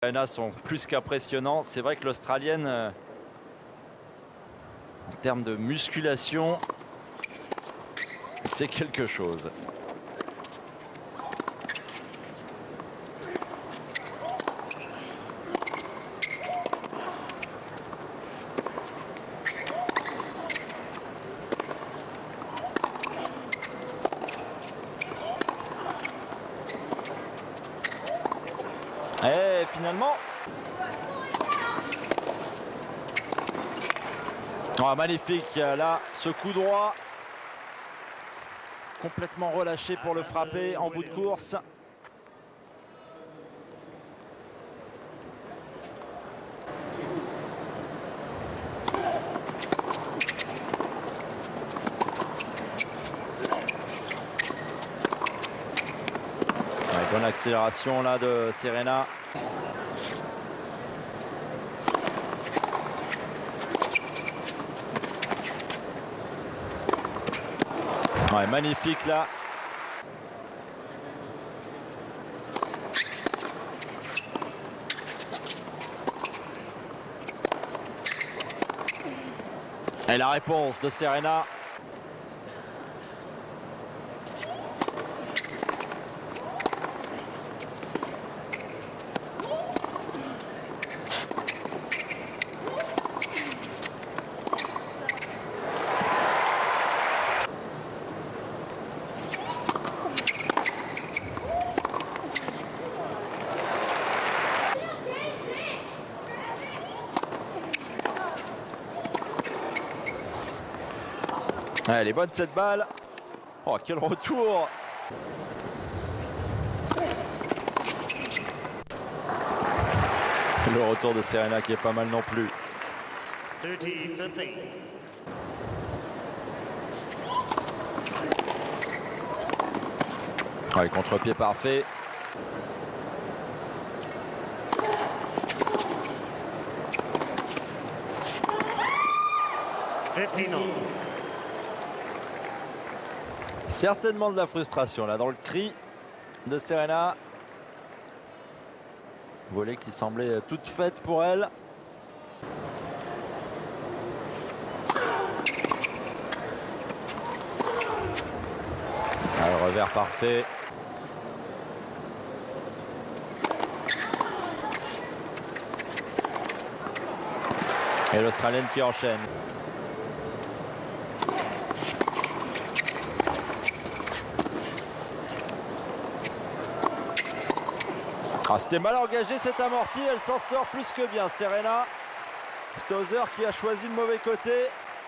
Serena sont plus qu'impressionnants. C'est vrai que l'Australienne, en termes de musculation, c'est quelque chose. Et finalement, oh, magnifique là, ce coup droit complètement relâché pour le frapper en bout de course. Ouais, bonne accélération là de Serena. Ouais, magnifique là. Et la réponse de Serena. Elle est bonne cette balle. Oh, quel retour! Le retour de Serena qui est pas mal non plus. 30-15. Ouais, contre-pied parfait. Certainement de la frustration là dans le cri de Serena. Volée qui semblait toute faite pour elle. Le revers parfait. Et l'Australienne qui enchaîne. Ah, c'était mal engagé cette amortie, elle s'en sort plus que bien. Serena, Stosur qui a choisi le mauvais côté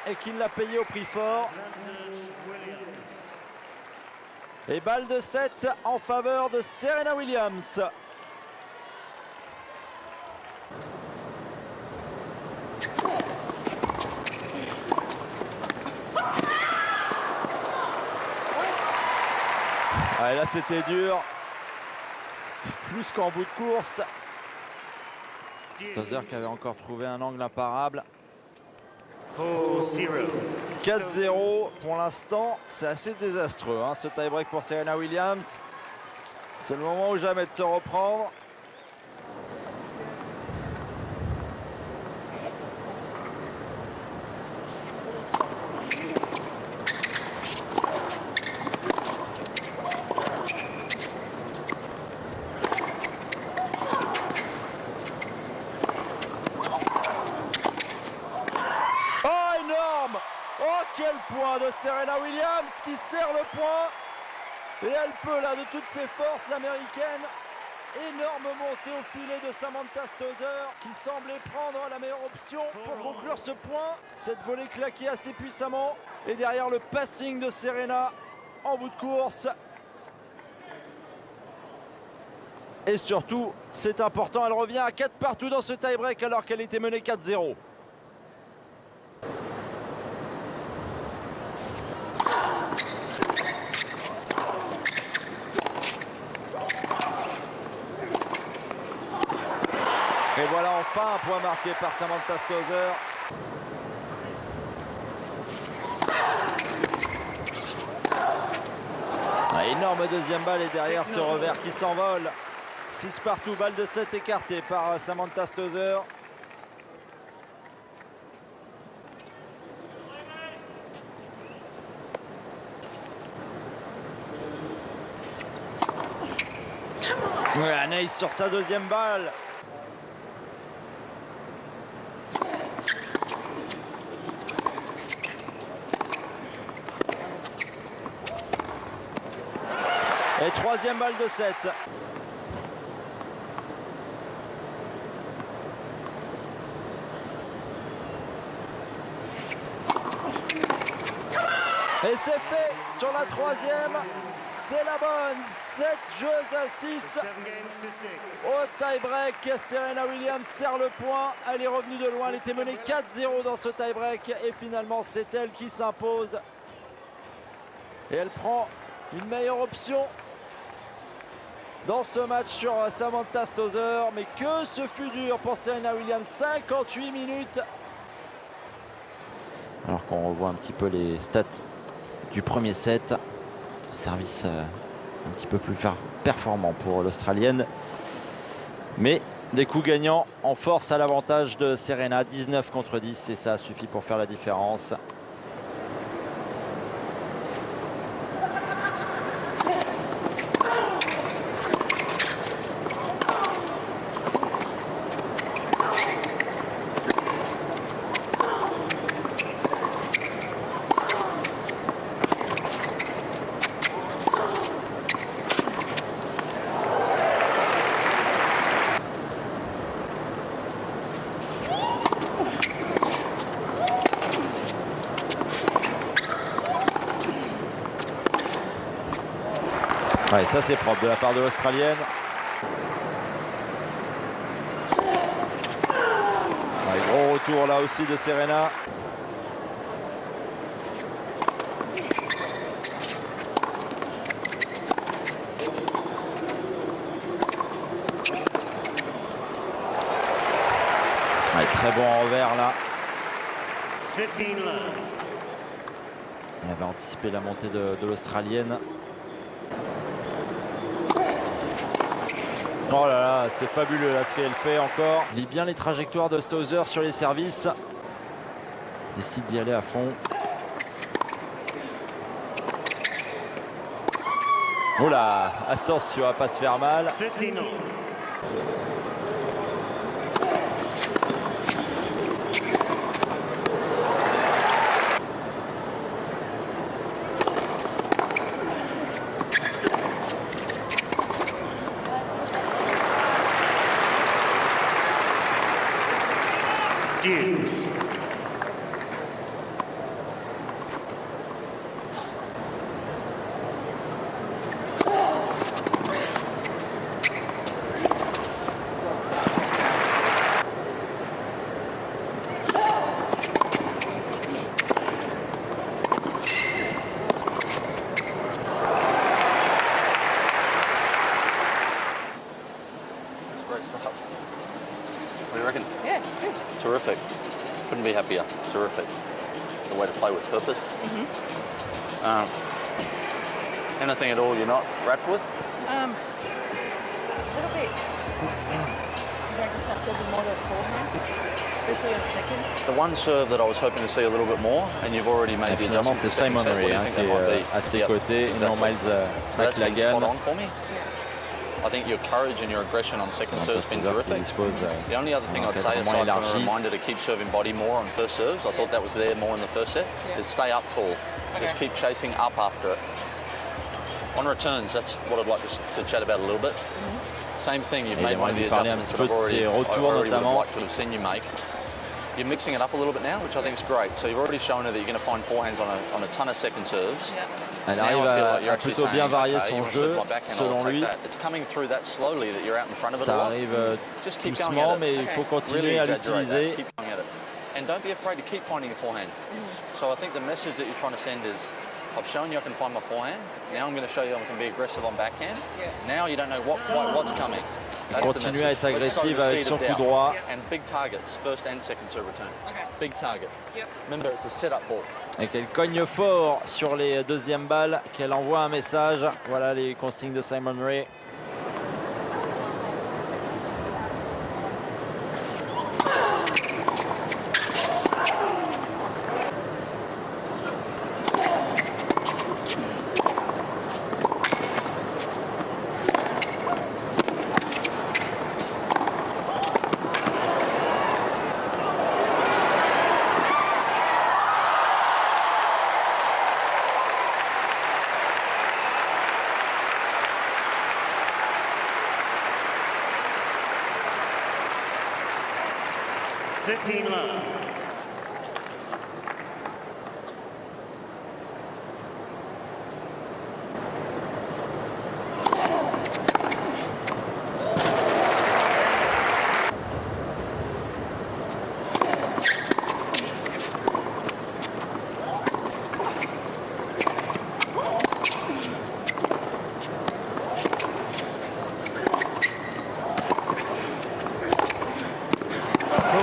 et qui l'a payé au prix fort. Et balle de 7 en faveur de Serena Williams. Ah, là c'était dur. C'était plus qu'en bout de course. Stosur qui avait encore trouvé un angle imparable. 4-0 pour l'instant, c'est assez désastreux hein, ce tie-break pour Serena Williams. C'est le moment ou jamais de se reprendre. Oh, quel point de Serena Williams qui serre le point. Et elle peut là de toutes ses forces, l'américaine. Énorme montée au filet de Samantha Stosur qui semblait prendre la meilleure option pour conclure ce point. Cette volée claquée assez puissamment. Et derrière le passing de Serena en bout de course. Et surtout, c'est important, elle revient à 4 partout dans ce tie-break alors qu'elle était menée 4-0. Et voilà enfin un point marqué par Samantha Stosur. Énorme deuxième balle et derrière ce revers qui s'envole. 6 partout, balle de 7 écartée par Samantha Stosur. Ouais, Anaïs sur sa deuxième balle. Et troisième balle de 7. Et c'est fait sur la troisième. C'est la bonne. 7 joueuses à 6. Au tie-break, Serena Williams serre le point. Elle est revenue de loin. Elle était menée 4-0 dans ce tie-break. Et finalement, c'est elle qui s'impose. Et elle prend une meilleure option dans ce match sur Samantha Stosur. Mais que ce fut dur pour Serena Williams. 58 minutes. Alors qu'on revoit un petit peu les stats du premier set, service un petit peu plus performant pour l'Australienne, mais des coups gagnants en force à l'avantage de Serena, 19 contre 10, et ça suffit pour faire la différence. Ouais, ça c'est propre de la part de l'Australienne. Ouais, gros retour là aussi de Serena. Ouais, très bon envers là. 15 love. Elle avait anticipé la montée de l'Australienne. Oh là là, c'est fabuleux là ce qu'elle fait encore. Il lit bien les trajectoires de Stosur sur les services. Décide d'y aller à fond. Oh là, attention à pas se faire mal. 15 all. Deuce. Great stuff. What do you reckon? Yeah, it's good. Terrific. Couldn't be happier. Terrific. The way to play with purpose. Anything at all you're not wrapped with? A little bit. I just I said the more the forehand, especially on seconds. The one serve that I was hoping to see a little bit more, and you've already made Et the finalement adjustment. c'est for the Simon second set. What do Ray you hein, think qui that might est be? à ses Yep, côtés, et non exactly. Miles That's been spot McLagan. on for me. I think your courage and your aggression on second serve has been Stosur qui terrific. dispose The only other thing I'd say, encadrement aside from a élargi. reminder to keep serving body more on first serves, I thought that was there more in the first set, is stay up tall. Just keep chasing up after it. On returns, that's what I'd like to chat about a little bit. Same thing, you've Et made one of the j'aimerais lui parler un adjustments petit that peu I've de already, ses I retours already would have notamment. liked to have seen you make. You're mixing it up a little bit now, which I think is great. So you've already shown her that you're going to find forehands on a ton of second serves. Yeah. Elle Now I arrive feel à, like you're à actually plutôt bien saying, varier okay, son you want to jeu, serve my backhand, selon I'll take lui. that. It's coming through that slowly that you're out in front of it a Ça lot. arrive Just keep going doucement, at it. mais il faut Really continuer à exaggerate that. l'utiliser. Keep going at it. And don't be afraid to keep finding your forehand. So I think the message that you're trying to send is, I've shown you I can find my forehand. Now I'm going to show you I can be aggressive on backhand. Now you don't know quite what's coming. That's the Continue à être message. Let's sow agressive the avec seed son of coup doubt. droit. And big targets, first and second serve return. Okay. Big targets. Yep. Remember, it's a set-up ball. Et qu'elle cogne fort sur les deuxièmes balles, qu'elle envoie un message. Voilà les consignes de Simon Ray. 15 love.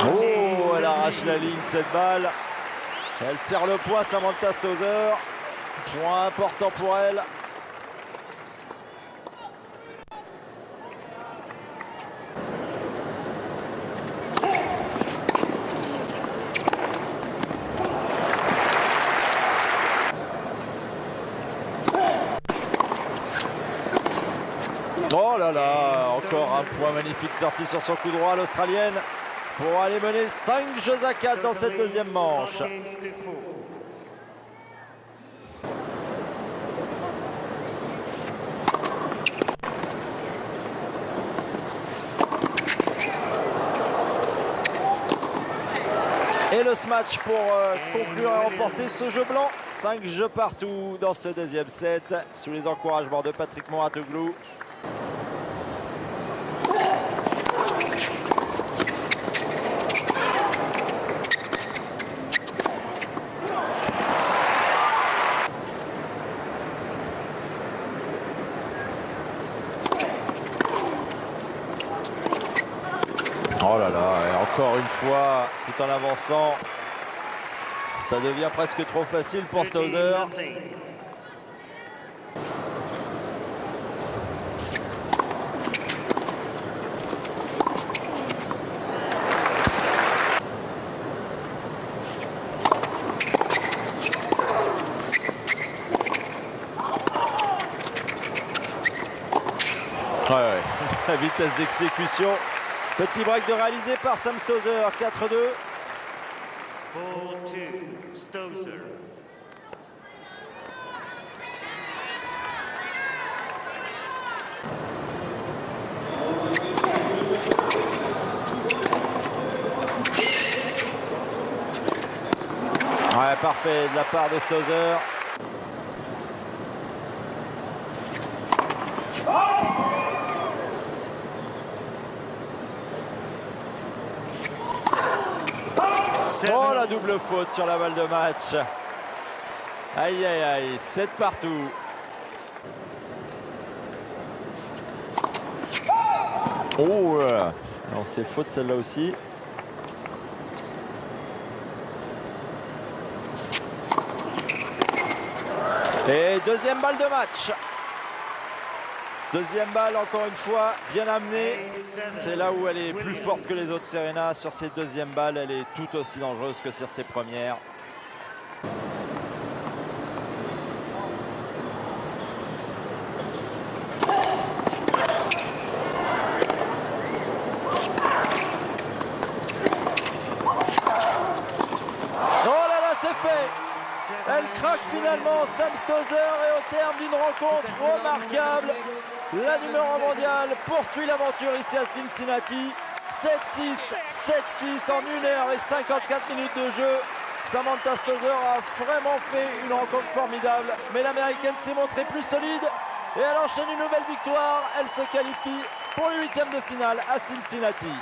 Oh, elle arrache la ligne cette balle. Elle serre le point, Samantha Stosur. Point important pour elle. Oh là là, encore un point magnifique sorti sur son coup droit, l'Australienne, pour aller mener 5 jeux à 4 dans cette deuxième manche. Et le smash pour conclure et remporter ce jeu blanc. 5 jeux partout dans ce deuxième set, sous les encouragements de Patrick Mouratoglou. Oh là là, et encore une fois, tout en avançant, ça devient presque trop facile pour Stosur. Ouais, la vitesse d'exécution. Petit break de réalisé par Sam Stosur, 4-2. 4-2, Stosur. Ouais, parfait de la part de Stosur. Oh, la double faute sur la balle de match. Aïe aïe aïe, 7 partout. Oh là. Alors c'est faute celle-là aussi. Et deuxième balle de match. Deuxième balle, encore une fois, bien amenée. C'est là où elle est plus forte que les autres Serena. Sur ses deuxièmes balles, elle est tout aussi dangereuse que sur ses premières. Oh là là, c'est fait! Elle craque finalement, Sam Stosur, et au terme d'une rencontre remarquable, la numéro mondiale poursuit l'aventure ici à Cincinnati. 7-6, 7-6 en 1 heure et 54 minutes de jeu. Samantha Stosur a vraiment fait une rencontre formidable, mais l'américaine s'est montrée plus solide et elle enchaîne une nouvelle victoire. Elle se qualifie pour les 8e de finale à Cincinnati.